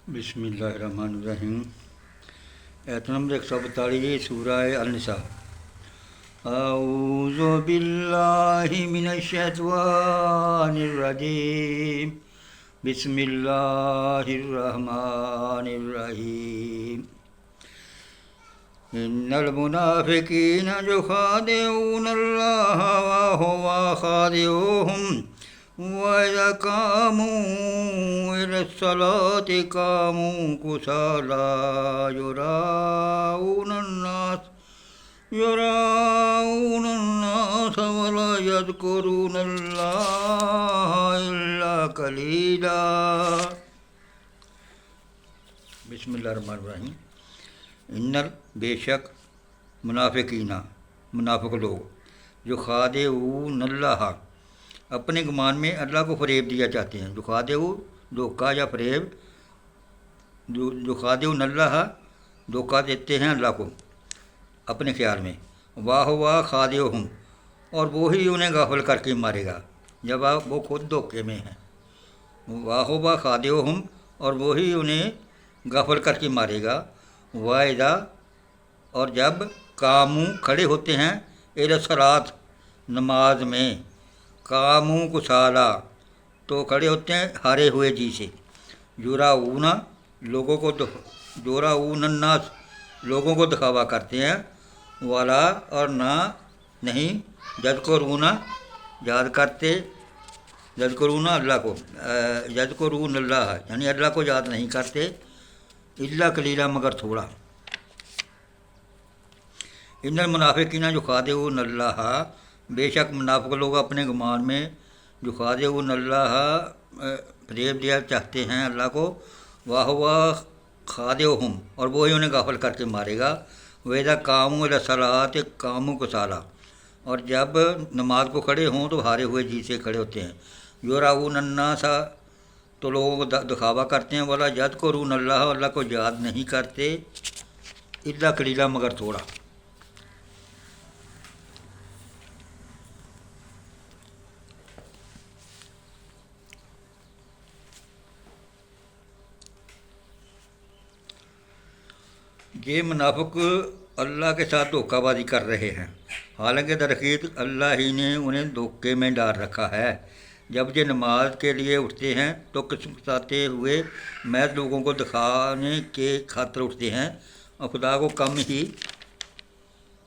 बिस्मिल्लाहिर्रहमानिर्रहीम। आयत नंबर 142 सूरह अन-निसा। औज़ु बिल्लाहि मिनश्शैतानिर्रजीम। बिस्मिल्लाहिर्रहमानिर्रहीम। इन्नल मुनाफिकीना युखादिऊनल्लाह व हुवा खादिऊहुम वइज़ा क़ामू इलस्सलाति क़ामू कुसाला युराऊनन्नास वला यज़्कुरूनल्लाह इल्ला क़लीला। बिस्मिल्लाहिर्रहमानिर्रहीम। इन्नल बेशक मुनाफिकीना मुनाफिक लोग जो खादिऊनल्लाह अपने गुमान में अल्लाह को फ़रेब दिया चाहते हैं। जो खादिऊ धोखा या फ़रेब, जो खादिऊनल्लाह धोखा देते हैं अल्लाह को अपने ख्याल में। वाह वाह खादिऊहुम, और वो ही उन्हें गाफिल करके मारेगा जब आप वो खुद धोखे में हैं। वाह वाह खादिऊहुम, और वो ही उन्हें गाफिल करके मारेगा। वाइदा, और जब कामू खड़े होते हैं इला सलात नमाज में। कामू कुसाला, तो खड़े होते हैं हारे हुए जी से। जुराऊना लोगों को जुराऊनन्नास लोगों को दिखावा करते हैं। वाला, और ना नहीं यज़्कुरूना याद करते, यज़्कुरूना अल्लाह को, यज़्कुरूनल्लाह यानी अल्लाह को याद नहीं करते। इल्ला कलीला, मगर थोड़ा। इन्नल मुनाफिकीना जो खादिऊनल्लाह, बेशक मुनाफिक लोग अपने गुमान में जो खादिऊनल्लाह फ़रेब दिया चाहते हैं अल्लाह को। वाह वाह खादिऊहुम, और वो ही उन्हें गाफिल करके मारेगा। वैदा कामू इला सलात कामू कुसाला, और जब नमाज को खड़े हों तो हारे हुए जी से खड़े होते हैं। युराऊनन्नासा, तो लोग दिखावा करते हैं। वाला यज़्कुरूनल्लाह, अल्लाह को याद नहीं करते। इल्ला कलीला, मगर थोड़ा। ये मुनाफिक अल्लाह के साथ धोखाबाजी कर रहे हैं, हालांकि दरअसल अल्लाह ही ने उन्हें धोखे में डाल रखा है। जब ये नमाज के लिए उठते हैं तो किस्मताते हुए महज लोगों को दिखाने के खातिर उठते हैं और खुदा को कम ही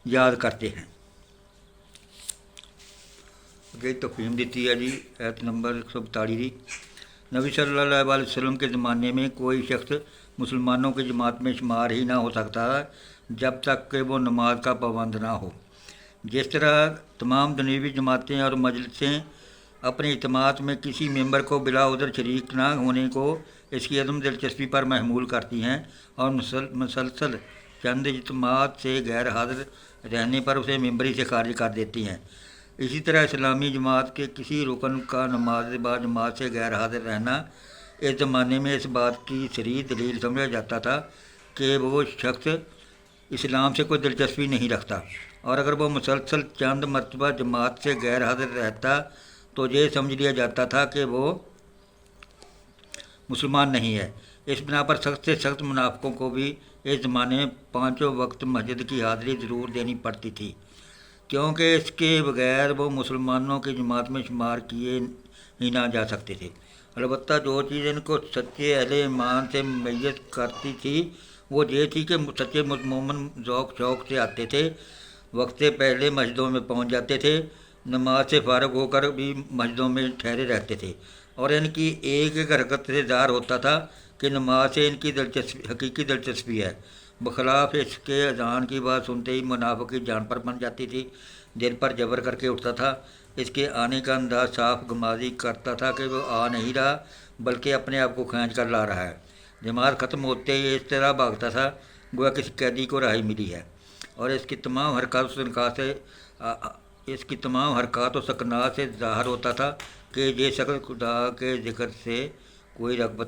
याद करते हैं। ये तफहीम देती है जी आयत नंबर 142। नबी सल्लल्लाहु अलैहि वसल्लम के ज़माने में कोई शख्स मुसलमानों की जमात में शुमार ही ना हो सकता जब तक कि वो नमाज का पाबंद ना हो। जिस तरह तमाम दुनियावी जमातें और मजलिसें अपनी इत्तेमाद में किसी मेंबर को बिला उज़र शरीक ना होने को इसकी अदम दिलचस्पी पर महमूल करती हैं और मुसलसल चंद इज्तिमात से गैर हाजिर रहने पर उसे मेंबरी से खारिज कर देती हैं, इसी तरह इस्लामी जमात के किसी रुकन का नमाज बाद जमात से गैर हाजिर रहना इस ज़माने में इस बात की सरीह दलील समझा जाता था कि वो शख्स इस्लाम से कोई दिलचस्पी नहीं रखता, और अगर वो मुसलसल चंद मरतबा जमात से गैर हाजिर रहता तो ये समझ लिया जाता था कि वो मुसलमान नहीं है। इस बिना पर सख्त से सख्त मुनाफिकों को भी इस ज़माने में पाँचों वक्त मस्जिद की हाज़िरी ज़रूर देनी पड़ती थी, क्योंकि इसके बगैर वो मुसलमानों की जमात में शुमार किए ही ना जा सकते थे। अलबत्ता जो चीज़ इनको सच्चे अहले ईमान से मैयत करती थी वो ये थी कि सच्चे मोमिन ज़ौक़ शौक़ से आते थे, वक्त से पहले मस्जिदों में पहुंच जाते थे, नमाज से फ़ारग होकर भी मस्जिदों में ठहरे रहते थे, और इनकी एक एक हरकत से ज़ाहिर होता था कि नमाज से इनकी दिलचस्पी हकीकी दिलचस्पी है। बखलाफ इसके अज़ान की बात सुनते ही मुनाफिक की जान पर बन जाती थी, दिल पर जबर करके उठता था। इसके आने का अंदाज़ साफ गमाजी करता था कि वो आ नहीं रहा बल्कि अपने आप को खींच कर ला रहा है। जमात ख़त्म होते ही इस तरह भागता था गोया किसी कैदी को राही मिली है, और इसकी तमाम हरकत व सकनात से ज़ाहिर होता था कि ये शख्स खुदा के ज़िक्र से कोई रग़बत